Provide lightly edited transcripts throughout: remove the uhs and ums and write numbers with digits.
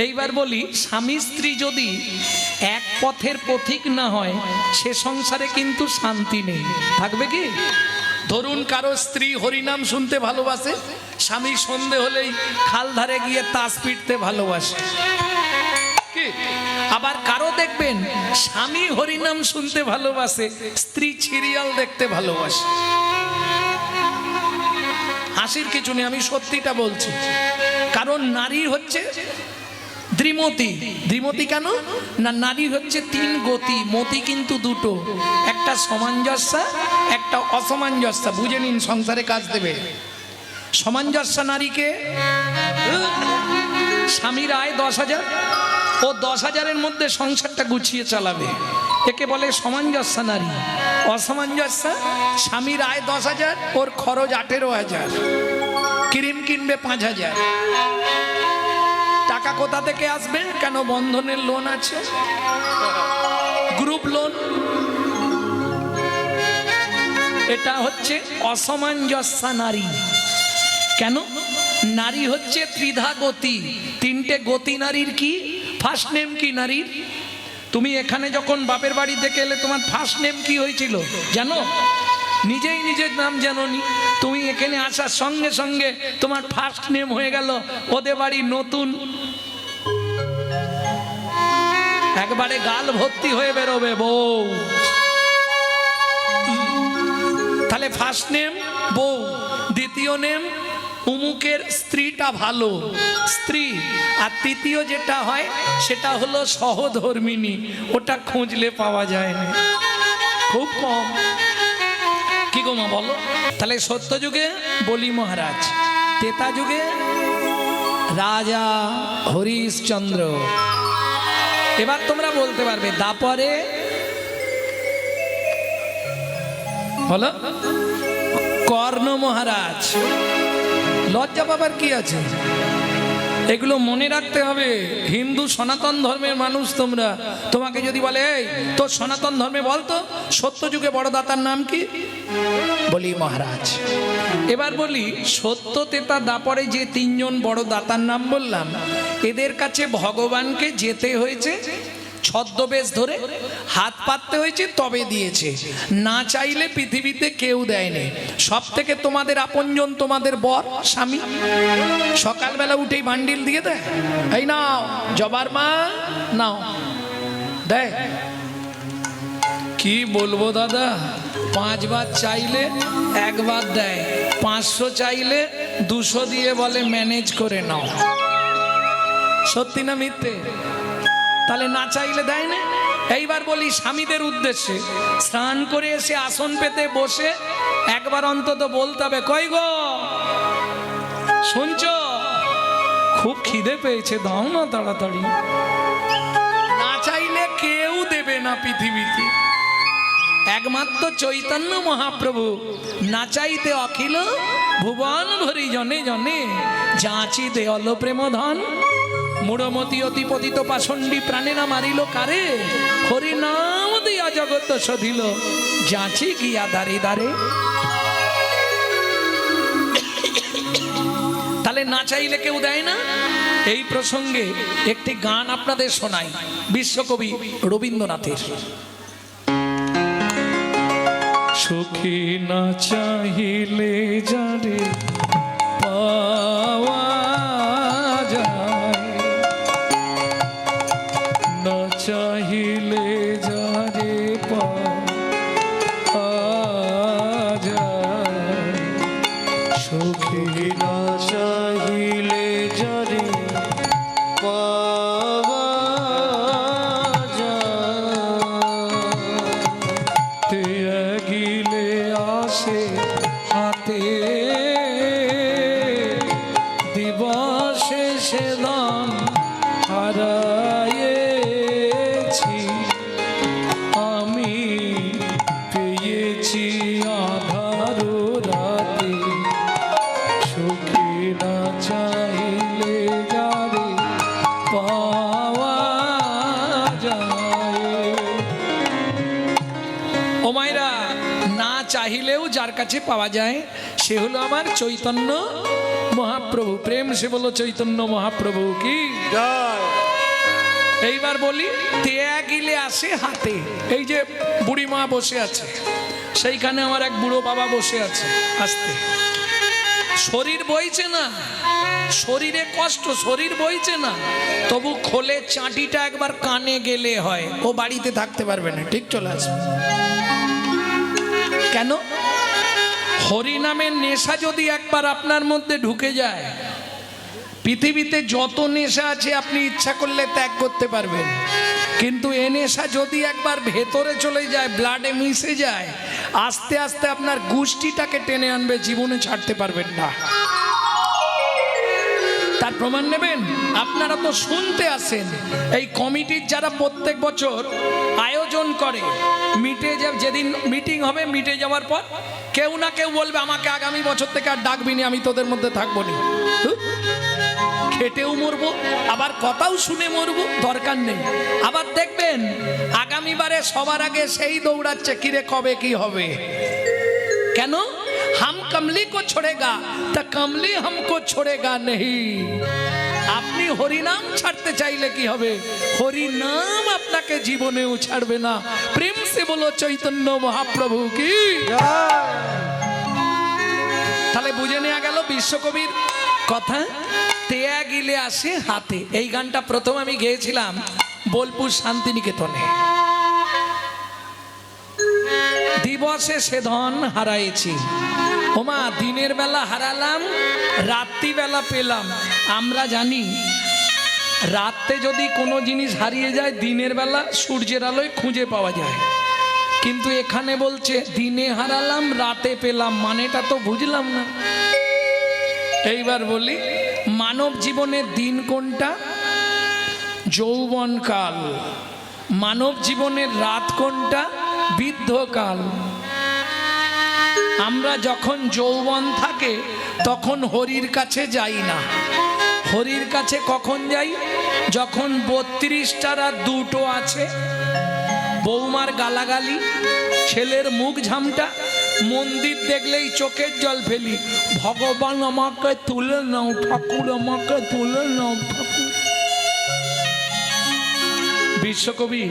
এইবার বলি, স্বামী স্ত্রী যদি এক পথের পথিক না হয় সে সংসারে কিন্তু শান্তি নেই। থাকবে কি? ধরুন কারো স্ত্রী হরিনাম শুনতে ভালোবাসে, স্বামী সন্ধে হলেই খাল ধারে গিয়ে তাস পিটতে ভালোবাসে। কি? আবার কারো দেখবেন স্বামী হরিনাম শুনতে ভালোবাসে, স্ত্রী সিরিয়াল দেখতে ভালোবাসে। হাসির কিছু নেই, আমি সত্যিটা বলছি। কারণ নারী হচ্ছে দ্বিমতী। দ্বিমতী কেন না? নারী হচ্ছে তিন গতি, মতি কিন্তু দুটো, একটা সামঞ্জস্য, একটা অসামঞ্জস্য। বুঝে নিন, সংসারে কাজ দেবে। সামঞ্জস্য নারীকে স্বামীর আয় 10,000, ও 10,000-এর মধ্যে সংসারটা গুছিয়ে চালাবে, একে বলে সামঞ্জস্য নারী। অসামঞ্জস্য, স্বামীর আয় 10,000, ওর খরচ 18,000, ক্রিম কিনবে 5,000। টাকা কোথা থেকে আসবে? কেন? বন্ধনের লোন আছে, গ্রুপ লোন। এটা হচ্ছে অসামঞ্জস্য নারী। কেন? নারী হচ্ছে ত্রিধা গতি, তিনটে গতি নারীর। কি? ফার্স্ট নেম কি নারীর? তুমি এখানে যখন বাপের বাড়ি থেকে এলে তোমার ফার্স্ট নেম কি হয়েছিল জানো? নিজেই নিজের নাম জানোনি। তুমি এখানে আসার সঙ্গে সঙ্গে তোমার ফার্স্ট নেম হয়ে গেল ওদের বাড়ি নতুন। একবারে গাল ভর্তি হয়ে বেরোবে বউ। তাহলে ফার্স্ট নেম বউ, দ্বিতীয় নেম উমুকের স্ত্রীটা ভালো স্ত্রী, আর তৃতীয় যেটা হয় সেটা হলো সহধর্মিনী। ওটা খুঁজলে পাওয়া যায় না, খুব কম। কি গো মা বলো? তাহলে সত্য যুগে বলি মহারাজ, ত্রেতা যুগে রাজা হরিশ্চন্দ্র। এবার তোমরা বলতে পারবে দাপরে বলো কর্ণ মহারাজ। লজ্জা পাবার কি আছে? এগুলো মনে রাখতে হবে। হিন্দু সনাতন ধর্মের মানুষ তোমরা, তোমাকে যদি বলে এই তোর সনাতন ধর্মে বলতো সত্য যুগে বড় দাতার নাম কি? বলি মহারাজ। এবার বলি, সত্য ত্রেতা দাপরে যে তিনজন বড় দাতার নাম বললাম, এদের কাছে ভগবানকে যেতে হয়েছে ছদ্মবেশ ধরে, হাত পাততে হয়েছে, তবে দিয়েছে। না চাইলে পৃথিবীতে কেউ দেয়নি। সব থেকে তোমাদের আপনজন তোমাদের বর স্বামী। সকালবেলা উঠেই বান্ডিল দিয়ে দেয়, এই নাও জবার মা নাও, দেয়। কি বলবো দাদা, 5 বার চাইলে 1 বার দেয়, 500 চাইলে 200 দিয়ে বলে ম্যানেজ করে নাও। সত্যি না মিথ্যে? তাহলে না চাইলে দেয় না। এইবার বলি স্বামীদের উদ্দেশ্যে, স্নান করে এসে আসন পেতে বসে একবার অন্তত বলতে হবে, কই গো শুনছো, খুব খিদে পেয়েছে, দাও না তাড়াতাড়ি। না চাইলে কেউ দেবে না পৃথিবীতে, একমাত্র চৈতন্য মহাপ্রভু। না চাইতে অখিল ভুবন ভরি জনে জনে, যাচি দেওয়াল প্রেম ধন। মূঢ়মতি অতি পতিত পাষণ্ডী প্রাণেনা মারিল কারে, হরি নাম দিয়া জগৎ সধিল, যাচি গিয়া দাঁড়ে দাঁড়ে। তাহলে না চাইলে কেউ দেয় না। এই প্রসঙ্গে একটি গান আপনাদের শোনাই, বিশ্বকবি রবীন্দ্রনাথের। সুখী না চাহিলে যারে পাওয়া যায়, না চাহিলে যারে পাওয়া যায়, সুখী না চাহিলে যারে পাওয়া যায়, গিলে আসে হাতে দিবসে সেদন হারায়েছি, আমি পেয়েছি আধার রাতে, সুখী না চাইলে যারে পাওয়া যায়। ও মায়েরা, না চাহিলেও যার কাছে পাওয়া যায় সে হলো আমার চৈতন্য মহাপ্রভু। প্রেম সে বলো চৈতন্য মহাপ্রভু কি জয়। এইবার বলি তেয়া গিলে আসে হাতে। এই যে বুড়ি মা বসে আছে, সেইখানে আমার এক বুড়ো বাবা বসে আছে। আস্তে, শরীর বইছে না, শরীরে কষ্ট, শরীর বইছে না, তবু খোলে চাঁটিটা একবার কানে গেলে হয়, ও বাড়িতে থাকতে পারবে না, ঠিক চলে আসবে। কেন? হরি নামের নেশা যদি একবার আপনার মধ্যে ঢুকে যায়, পৃথিবীতে যত নেশা আছে আপনি ইচ্ছা করলে ত্যাগ করতে পারবেন, কিন্তু এ নেশা যদি একবার ভেতরে চলে যায়, ব্লাডে মিশে যায়, আস্তে আস্তে আপনার গোষ্ঠীটাকে টেনে আনবে, জীবনে ছাড়তে পারবেন না। তার প্রমাণ নেবেন? আপনারা তো শুনতে আসেন, এই কমিটির যারা প্রত্যেক বছর আয়োজন করে, যেদিন মিটিং হবে, মিটে যাওয়ার পর কেউ না কেউ বলবে আমাকে আগামী বছর থেকে আর ডাকবি না, আমি তোদের মধ্যে থাকবো না। খেটেও মরবো, আবার কথাও শুনে মরবো, দরকার নেই। আবার দেখবেন আগামীবারে সবার আগে সেই দৌড়াচ্ছে, কিরে কবে কি হবে। কেন? হাম কমলি কো ছোড়েগা তা কমলি হামকো ছোড়েগা নেই। আপনি হরিনাম ছাড়তে চাইলে কি হবে? হরিনাম আপনাকে জীবনেও ছাড়বে না। প্রেম সে বলো চৈতন্য মহাপ্রভু কি। তাহলে বুঝে নেওয়া গেল বিশ্বকবির কথা, তেয়া গিলে আসে হাতে। এই গানটা প্রথম আমি গেয়েছিলাম বোলপুর শান্তিনিকেতনে। দিবসে সে ধন হারাইছি, ওমা দিনের বেলা হারালাম, রাত্রিবেলা পেলাম। আমরা জানি রাতে যদি কোনো জিনিস হারিয়ে যায়, দিনের বেলা সূর্যের আলোয় খুঁজে পাওয়া যায়, কিন্তু এখানে বলছে দিনে হারালাম রাতে পেলাম, মানেটা তো বুঝলাম না। এইবার বলি মানব জীবনের দিন কোনটা? যৌবনকাল। মানব জীবনের রাত কোনটা? বৃদ্ধকাল। আমরা যখন যৌবন থাকে তখন হরির কাছে যাই না। হরির কাছে কখন যাই? যখন 32টার আর 2টো আছে, বৌমার গালাগালি, ছেলের মুখ ঝামটা, মন্দির দেখলেই চোখের জল ফেলি, ভগবান আমাকে তুলে নাও, ঠাকুর আমাকে তুলে নাও, ঠাকুর। বিশ্বকবি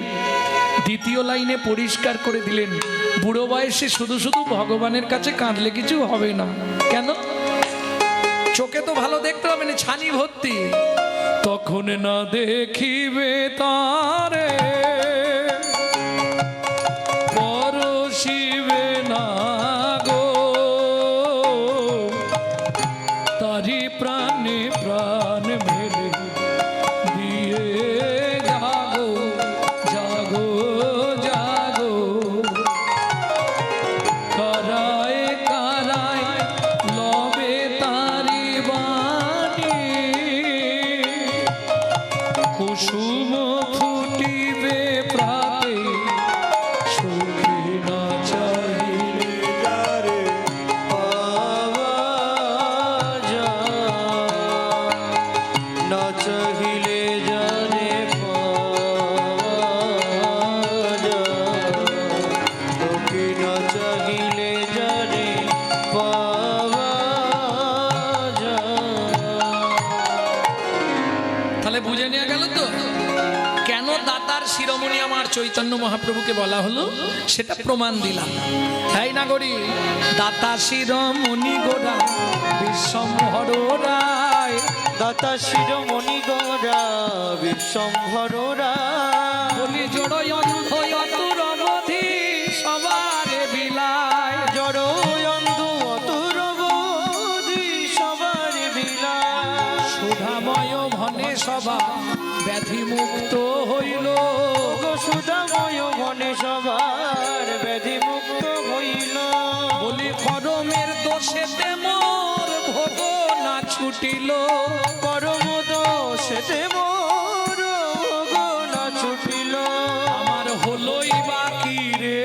দ্বিতীয় লাইনে পরিষ্কার করে দিলেন, বুড়ো বয়সে শুধু শুধু ভগবানের কাছে কাঁদলে কিছু হবে না। কেন? চোখে তো ভালো দেখতে হবে না, ছানি ভর্তি। তখন না দেখিবে তারে, পরশিবে না গো, তারি প্রাণে প্রাণ মেলে দিয়ে জাগো জাগো জাগো। কারায় কারায় লবে তারি বাণী, কুসুম ফুটিবে প্রাতে, সুখে না চাহিলে যারে পাওয়া যায়, না চাহিলে যারে পাওয়া যায়, তোকে না চাহিলে যারে পাওয়া যায়। তাহলে বুঝে নেওয়া গেল তো কেন দাতার শিরোমণি আমার চৈতন্য মহাপ্রভুকে বলা হলো, সেটা প্রমাণ দিলাম। তাই না গরি দাতা শিরোমণি গোরা বিশ্বম্ভর রায়, দাতা শিরোমণি গৌরা বিশ্বম্ভর রায়, বলি জড়ই অন্ধ অতুর অবধি সবারে বিলায়, জড় অন্ধ অতুর অবধি সবার বিলায়, সুধাময় ভনে সভা ব্যাধি মুক্ত হইল, গো সুধাময় মনে সবার ব্যাধি মুক্ত হইল, বলি করমের দোষেতে মোর ভোগ না ছুটিল, পরম দোষেতে মোর ভোগ না ছুটিল, আমার হলোই বাকি রে,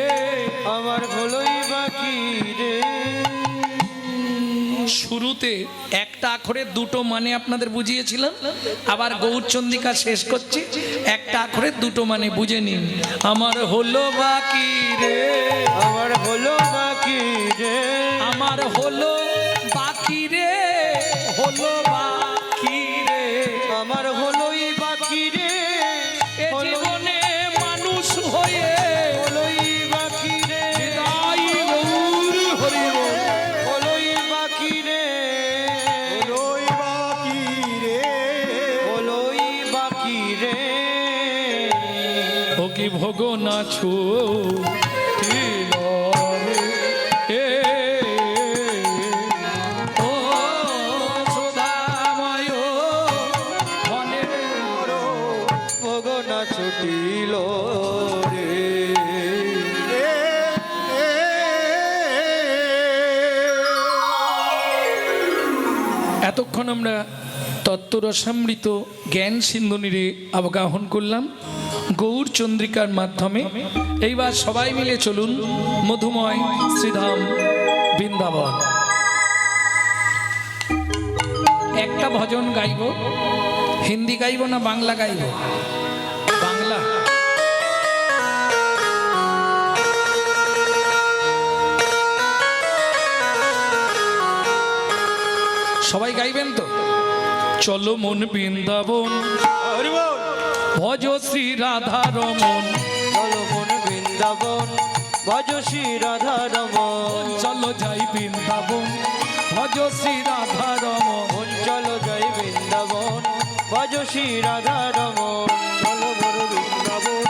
আমার হলোই বাকি রে। শুরুতে একটা আখরের 2টো মানে আপনাদের বুঝিয়েছিলাম, আবার গৌরচন্দ্রিকা শেষ করছি, একটা আখরের 2টো মানে বুঝে নিন। আমার হলো বাকি রে, আমার হলো বাকি রে, আমার হলো বাকি রে, হলো বাকি রে, আমার হলোই বাকি রে, কি ভোগ না ছুটিল রে। ও সুধাময় বনে ভোগ না ছুটিল রে। এতক্ষণ আমরা তত্ত্বরসামৃত জ্ঞান সিন্ধুনিরে অবগাহন করলাম গৌর চন্দ্রিকার মাধ্যমে। এইবার সবাই মিলে চলুন মধুময় শ্রীধাম বৃন্দাবন। একটা ভজন গাইব, হিন্দি গাইব না বাংলা গাইব? বাংলা। সবাই গাইবেন তো? চলো মন বৃন্দাবন ভজ শ্রী রাধা রমন। চলো মন বৃন্দাবন ভজ শ্রী রাধা রমন। চলো যাই বৃন্দাবন ভজ শ্রী রাধা রমন। চলো যাই বৃন্দাবন ভজ শ্রী রাধা রমন। চলো মন বৃন্দাবন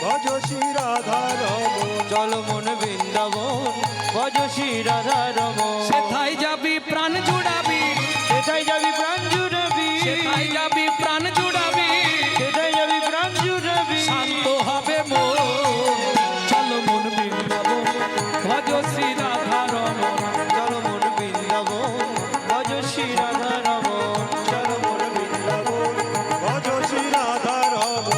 ভজ শ্রী রাধা রমন। চলো মন বৃন্দাবন ভজ শ্রী রাধা রমন। সেথায় যাবি প্রাণ জুড়াবি, সেথায় যাবি প্রাণ জুড়াবি। সেথায় যাবি প্রাণ জুড়াবি, সেথায় যাবি প্রাণ জুড়াবি। শান্ত হবে মন। চলো মন বৃন্দাবন ভজ শ্রী রাধা রমন। চলো মন বৃন্দাবন ভজ শ্রী রাধা রমন। চলো মন বৃন্দাবন ভজ শ্রী রাধা রমন।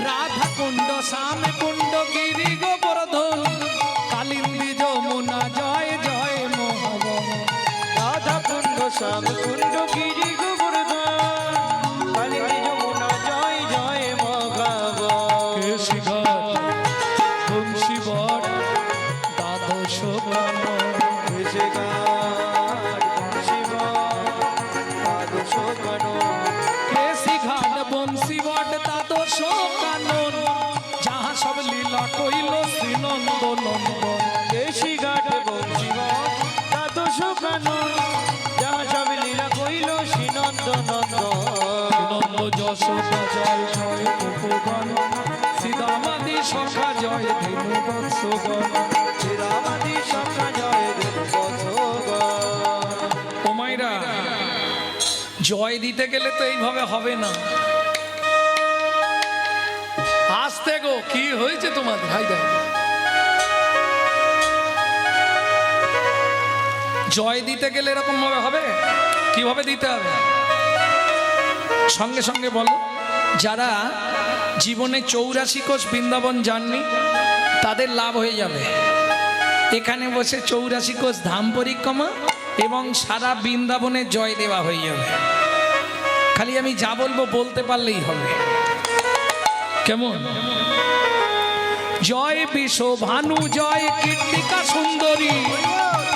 রাধা কুণ্ড শ্যাম কুণ্ড গিরি গোবর্ধন কালিন্দী যমুনা জয় জয় মোহন। রাধা কুণ্ড শ্যাম কুণ্ড গিরি গোবর্ধন কালিন্দী যমুনা জয় জয় মহাবন। কেশিঘাট বংশীবট দ্বাদশ গান। কেশিঘাট বংশীবট দ্বাদশ কানন যাহা সব লীলা কইল শ্রীনন্দ নন্দন। কেশি ঘাট বংশীবট দ্বাদশ কানন যাহা সব লীলা কইল শ্রীনন্দ নন্দন। নন্দ যশোদা জয় জয় গোপগণ সীতামাদি সখা জয় ধেনু বৎসগণ। শ্রীরামাদি সখা জয় বৎসগণ। ও মাইরা, জয় দিতে গেলে তো এইভাবে হবে না। আসতে গো, কি হয়েছে তোমার ভাই? জয় দিতে গেলে এরকম ভাবে হবে? কিভাবে দিতে হবে? সঙ্গে সঙ্গে বলো। যারা জীবনে 84 কোষ বৃন্দাবন যাননি তাদের লাভ হয়ে যাবে। এখানে বসে 84 কোষ ধাম পরিক্রমা এবং সারা বৃন্দাবনে জয় দেওয়া হয়ে যাবে। খালি আমি যা বলবো বলতে পারলেই হবে। কেমন? জয় বিশ্ব ভানু জয় কীর্তিকা সুন্দরী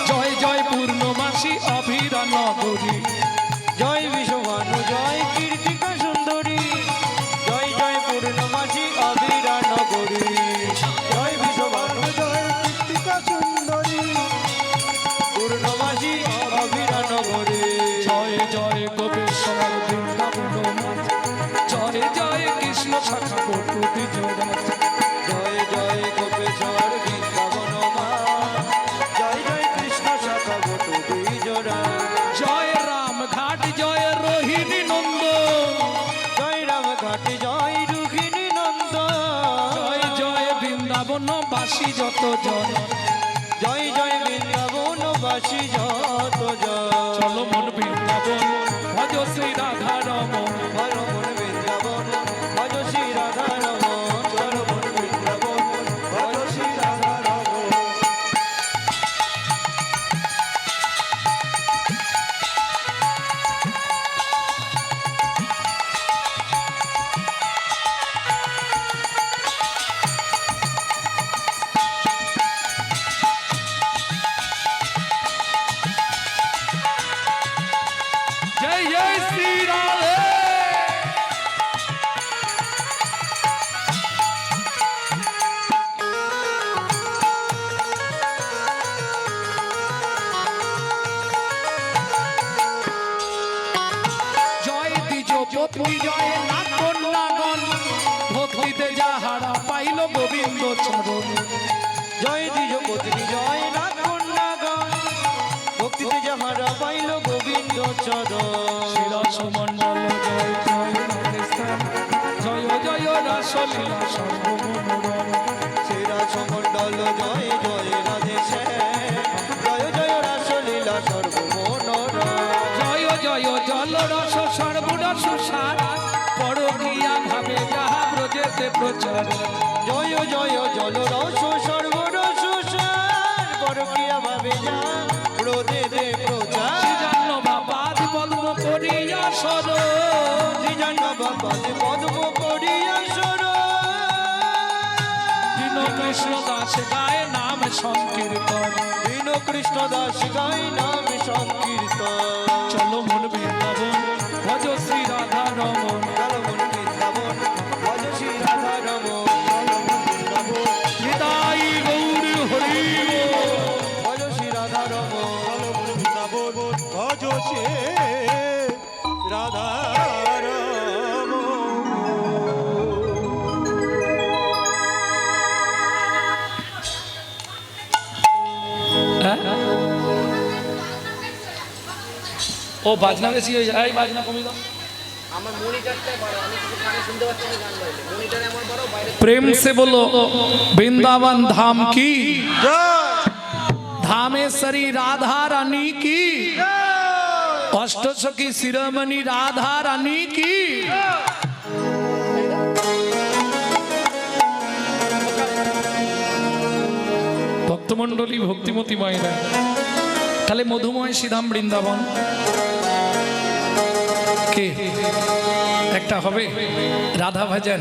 জয় জয় পূর্ণমাসী অভিরা নগরী। জয় বিশ্বভানু জয় কীর্তিকা সুন্দরী জয় জয় পূর্ণমাসী অবিরা নগরী। জয় বিশ্বভানু জয় কীর্তিকা সুন্দরী পূর্ণমাসী অবিরা নগরী। জয় জয় গোপেশ্বর বৃন্দাবন জয় জয় কৃষ্ণ শাখা বটুতি জোড়া। জয় জয় গোপেশ্বর বৃন্দাবন মা জয় জয় কৃষ্ণ শাখা বটু বিজোড়া। জয় রাম ঘাট জয় রোহিণী নন্দ জয় রাম ঘাট জয় রুহিণী নন্দ। জয় জয় বৃন্দাবন বাসী যত জন। জয় জয় বৃন্দাবন বাসী যত জন। চলো মন বৃন্দাবন ভজ শ্রী রাধা রমন। চলো মন বৃন্দাবন ভজ শ্রী রাধা রমন। চলো মন বৃন্দাবন ভজ শ্রী রাধা রমন। পত্নী জয় না কন্যাগণ ভক্তিতে যাহারা পাইল গোবিন্দ চরণ জয় দ্বিজ পত্নী জয় না কন্যাগণ ভক্তিতে যাহারা পাইল গোবিন্দ চরণ শিরসমণ্ডল জয় জয় রাধেশ্যাম জয় জয় রাসলীলা সর্বমনোরম শ্রীরাসমণ্ডল জয় জয় রাধে শ্যাম জয় জয় রাসলীলা সর্বমনোরম জয় জয় জল রস সর্বরস সার পরকিয়া ভাবে যাহা ব্রজেতে প্রচার জয় জয় জল রস সর্বরস সার পরকিয়া ভাবে যা রোদে দে প্রচার শ্রীজন্য বাবাদ পদ্ম করিয়া সর শ্রীজন্য বাবাদ পদ্ম করিয়া সর দীন কৃষ্ণ দাস গায়ে নাম সংকীর্তন দীন কৃষ্ণ দাস গাই নাম সংকীর্তন চলো মন বৃন্দাবন ভজ শ্রী রাধা রমন চলমন বৃন্দাবন ভজ শ্রী রাধা রমন নিতাই গৌর হরি ভজ শ্রী রাধা রমন ভজ সে রাধা ও বাজনা বেশি হয়ে যায় বাজনা কমিয়ে দাও प्रेम से बोलो वृंदावन धाम की धामेश्वरी राधा रानी की अष्टसखी शिरोमणि राधा रानी की भक्तमंडली भक्तिमती मायरा তাহলে মধুময় শ্রীধাম বৃন্দাবন কে একটা হবে রাধা ভজন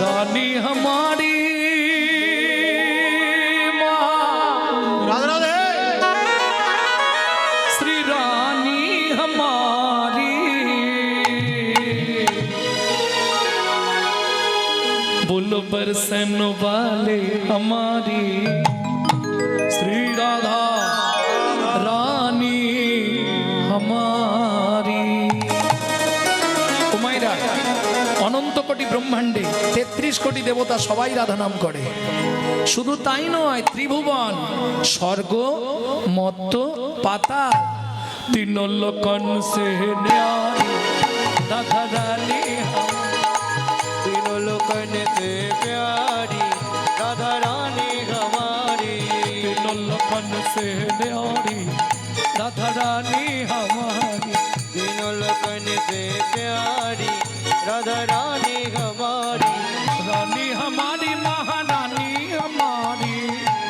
रानी हमारी রাধে রাধে श्री रानी हमारी बोलो बरसन वाले हमारी श्री राधा रानी हमारी কুমাইরা অনন্ত কোটি ব্রহ্মাণ্ডে ৩৩ কোটি দেবতা সবাই রাধা নাম করে শুধু তাই নয় ত্রিভুবন স্বর্গ মত্ত পাতাল তিন লোকন সে ন্যায় রাধা রানী तीनों लोकन से प्यारी राधा रानी हमारी तीन लोकन से न्यारी राधा रानी हमारी तीनों लोकन से प्यारी राधा रानी हमारी रानी हमारी महारानी हमारी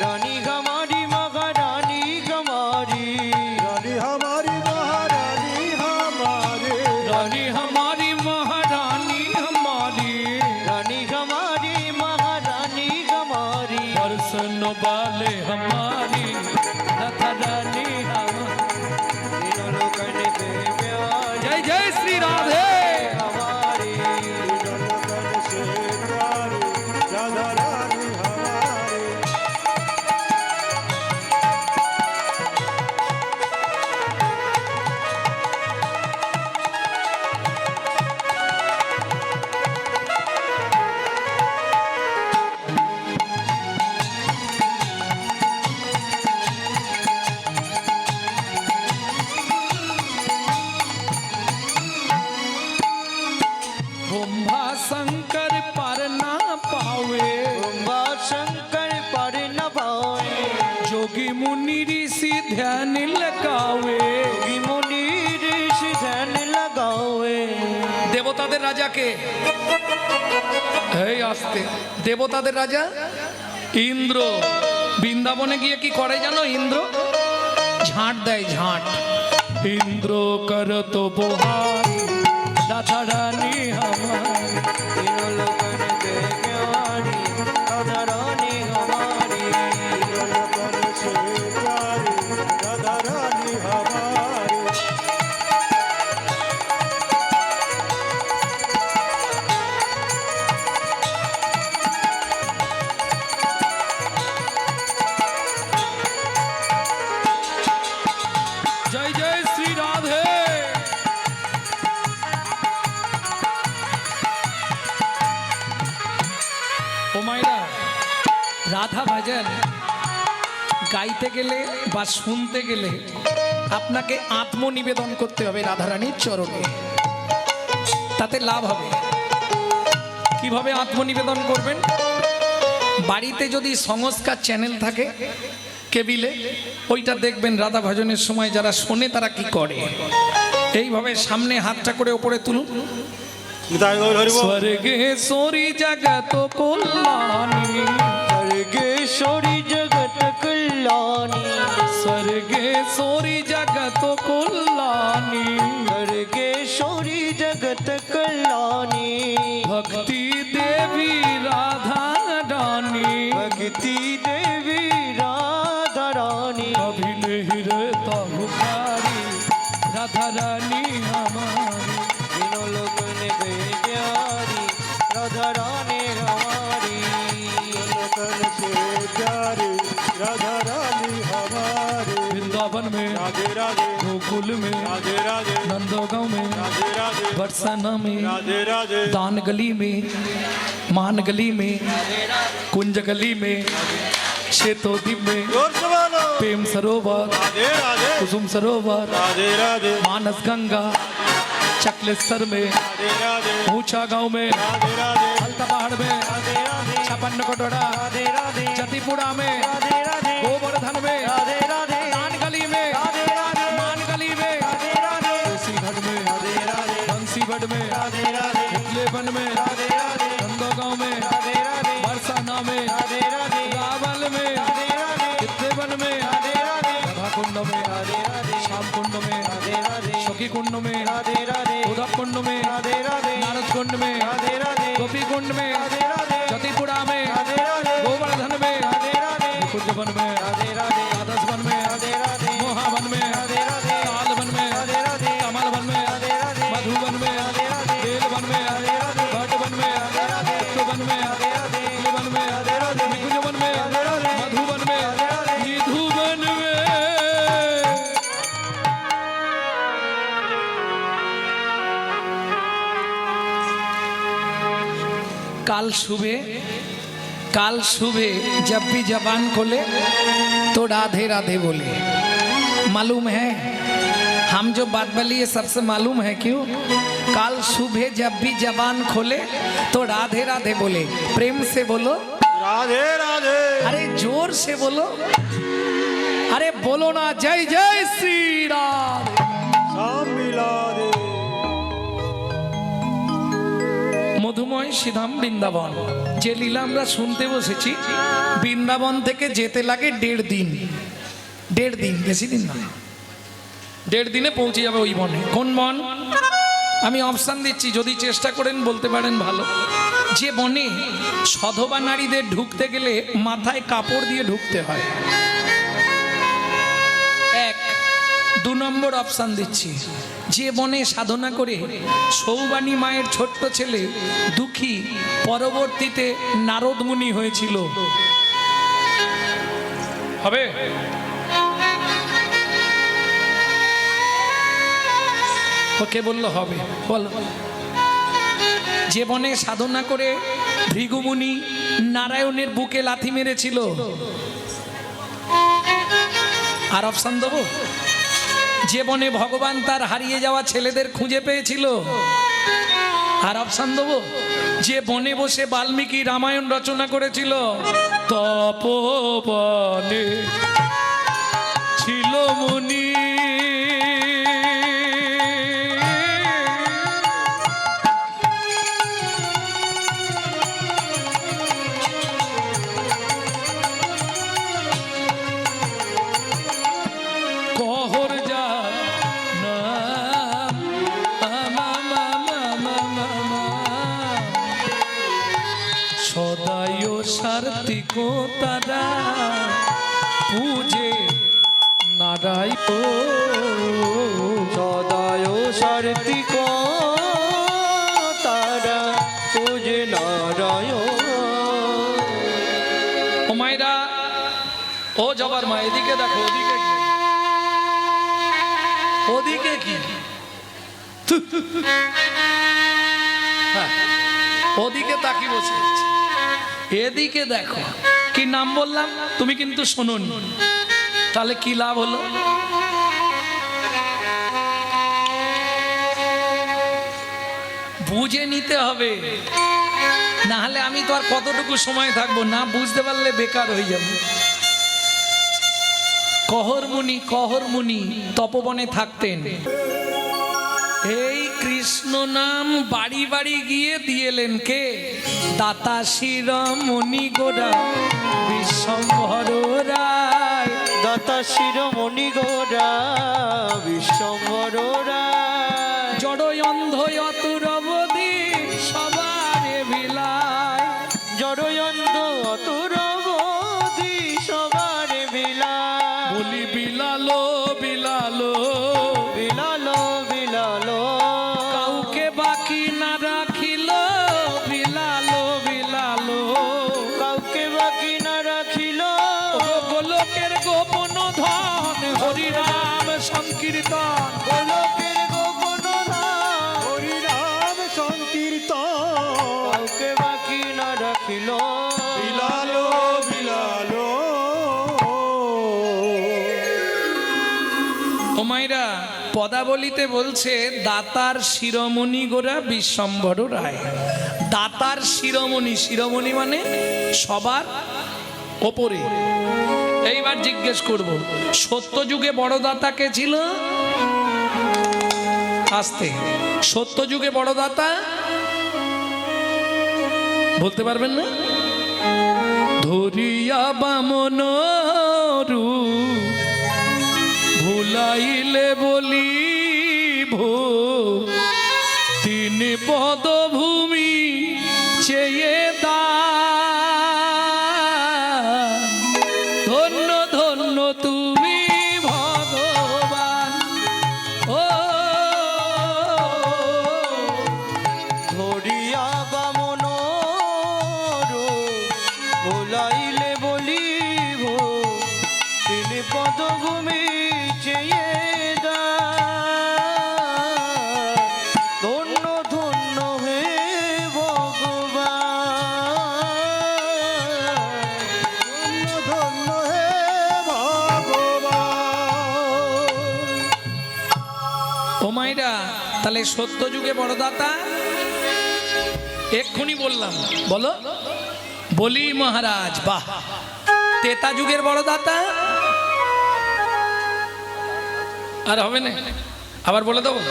रानी हमारी महारानी हमारी রানী हमारी महारानी हमारे रानी हमारी महारानी हमारी रानी हमारी महारानी हमारी दर्शन वाले हमारी राधा रानी हमारी तीनों लोकन से प्यारी जय जय श्री राधे हमारी लोकन से प्यारी राधा रानी हमारे ब्रह्मा शंकर पर ना पावे ब्रह्मा शंकर पर न पावे जोगी मुनि ऋषि ध्यान लगावे योगी मुनि ऋषि ध्यान लगावे দেবতাদের রাজাকে এই আসতে দেবতাদের রাজা ইন্দ্র বৃন্দাবনে গিয়ে কি করে জানো ইন্দ্র ঝাঁট দেয় ঝাঁট ইন্দ্র করত বহারি রাধা রানী हमारी तीनों लोकन से प्यारी राधा रानी हमारी लोकन से प्यारी राधा रानी हमारे जय जय श्री রাধা ভজন গাইতে গেলে বা শুনতে গেলে আপনাকে আত্মনিবেদন করতে হবে রাধারানীর চরণে, তাতে লাভ হবে। কিভাবে আত্মনিবেদন করবেন? বাড়িতে যদি সংস্কার চ্যানেল থাকে কেবিলে, ওইটা দেখবেন রাধা ভজনের সময় যারা শোনে তারা কি করে। এইভাবে সামনে হাতটা করে ওপরে তুলুন। নিতাই গৌর হরি বল। স্বর্গেশ্বরী জগত কল্যাণী, স্বর্গেশ্বরী জগত কল্যাণী, স্বর্গেশ্বরী জগত কল্যাণী, স্বর্গেশ্বরী জগত কল্যাণী, ভক্তি দেবী রাধা রানী, ভক্তি দেবী রাধা রানী, কবি नहीं रहता भिखारी राधा रानी हमारी। तीनों लोगों ने बेचारी राधा रानी हमारी। तन से प्यारी राधा रानी हमारी। वृंदावन में, राधे राधे गोकुल में, राधे राधे नंदगांव में, राधे राधे बरसाना में, राधे राधे दान गली में, मान गली में, कुंज गली में, शेतोदीप में, जोर से बोलो। प्रेम सरोवर, राधे राधे कुसुम सरोवर, राधे राधे मानस गंगा, चकलेश्वर में, राधे राधे ऊंचा गांव में, राधे राधे हल्का पहाड़ में, राधे राधे छपन्न कटोरा, राधे राधे जतिपुरा में, राधे राधे गोवर्धन में, राधे राधे दान गली में, राधे राधे मान गली में, राधे राधे तुलसी घाट में, राधे राधे बंसीगढ़ में, राधे राधे लेबन में, राधे राधे नंदगांव में, राधे राधे बरसाना में, राधे राधे रावल में, राधे राधे चित्तेवन में, राधे राधे राधा कुंड में, राधे राधे श्याम कुंड में, राधे राधे सखी कुंड में, राधे राधे उद्धव कुंड में, राधे राधे नारद कुंड में, राधे राधे गोपी कुंड में, राधे राधे जतिपुरा में, राधे राधे गोवर्धन में, राधे राधे कुंजवन में, राधे राधे द्वादश वन में, राधे राधे मोहावन में, राधे राधे कालवन में, राधे राधे कमल वन में, राधे राधे मधुवन में, राधे राधे बेलवन में, राधे राधे भटवन में, राधे राधे चित्तवन में, राधे राधे वन में, राधे राधे निकुंजवन में, राधे राधे मधुवन में, राधे राधे निधुवन में। काल सुबह जब भी जबान खोले तो राधे राधे बोले। मालूम है हम जो बात बोली ये सबसे मालूम है क्यों? काल सुबह जब भी जबान खोले तो राधे राधे बोले। प्रेम से बोलो, राधे राधे अरे जोर से बोलो, अरे बोलो ना जय जय श्री राम। शाम मिला दे। মধুময় শ্রীধাম বৃন্দাবন, যে লীলা আমরা শুনতে বসেছি, বৃন্দাবন থেকে যেতে লাগে 1.5 দিন। 1.5 দিন, বেশি দিন না, 1.5 দিনে পৌঁছে যাবে ওই বনে। কোন বন? আমি অপশান দিচ্ছি, যদি চেষ্টা করেন বলতে পারেন ভালো। যে বনে সধবা নারীদের ঢুকতে গেলে মাথায় কাপড় দিয়ে ঢুকতে হয়। 1, 2 নম্বর অপশান দিচ্ছি, যে বনে সাধনা করে সৌবানী মায়ের ছোট্ট ছেলে দুঃখী পরবর্তীতে নারদ মুনি হয়েছিল। হবে? ওকে বললো হবে, বলো। যে বনে সাধনা করে ভৃগুমুনি নারায়ণের বুকে লাথি মেরেছিল। আর অপশান দেবো? যে বনে ভগবান তার হারিয়ে যাওয়া ছেলেদের খুঁজে পেয়েছিল। আর অপশান দেবো? যে বনে বসে বাল্মীকি রামায়ণ রচনা করেছিল। তপবনে ছিল মুনি, কহর যা নাম সদায় সার্থিক তারা পূজে নারায়ণ। সদায় সার্থিক তারা পূজে নারায়ণ। ও মায়েরা, ও জবার মা, এদিকে দেখো, ওদিকে কি? ওদিকে কি? হ্যাঁ, ওদিকে তাকি বসে আছে। এদিকে দেখো কি নাম বললাম তুমি কিন্তু শোনোনি, তাহলে কি লাভ হলো? বুঝে নিতে হবে, না হলে আমি তো আর কতটুকু সময় থাকবো, না বুঝতে পারলে বেকার হয়ে যাবে। কহরমুনি তপবনে থাকতেন। এই কৃষ্ণ নাম বাড়ি বাড়ি গিয়ে দিয়েলেন কে? দাতা শিরোমণি গোরা বিশ্বম্ভর রায়। দাতা শিরোমণি গোরা বিশ্বম্ভর রায়। জড় অন্ধ অতুরবধি সবারে বিলায়। জড় অন্ধ অতুরবধি সবারে বিলায়। বলি বিলালো বিলালো বিলালো বিলালো কাউকে বাকি না রাখিল। বিলালো বিলালো কাউকে বাকি না রাখিল। গোলকের গোপন ধন হরিনাম সংকীর্তন। গোলকের গোপন ধাম হরিনাম সংকীর্তন কাউকে বাকি না রাখিল। বিলালো বিলালো। ও মাইরা, পদাবলিতে বলছে দাতার শিরোমণি গোরা বিশ্বম্ভর রায়। দাতার শিরোমণি, শিরোমণি মানে সবার ওপরে। এইবার জিজ্ঞেস করব, সত্যযুগে বড় দাতা কে ছিল? আস্তে, সত্যযুগে বড় দাতা বলতে পারবেন না? ধরিয়া বামন রূপ ভুলাইলে বলিব, তিন পদভূমি চেয়ে দান। ধন্য ধন্য তুমি ভগবান। ও ধরিয়া বামন রূপ ভুলাইলে বলিব, তিনি পদভূমি চেয়ে দান। ধন্য ধন্য হে ভগবান। ধন্য হে ভগবান। ও মাইরা, তাহলে সত্য যুগে বড় দাতা এক্ষুনি বললাম, বলো বলি মহারাজ। বাহ। তেতা যুগের বড় দাতা আর হবে না, আবার বলে দেবো।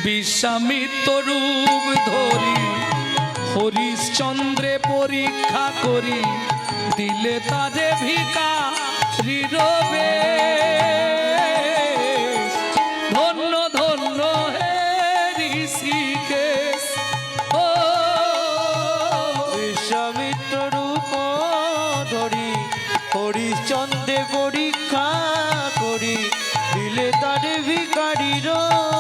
বিশ্বামিত্র রূপ ধরি হরিশ্চন্দ্রে পরীক্ষা করি, দিলে তারে ভিখারি রবে। ধন্য ধন্য হে ঋষিকেশ। ও বিশ্বামিত্র রূপ ধরি হরিশ্চন্দ্রে পরীক্ষা করি, দিলে তারে ভিখারি রবে।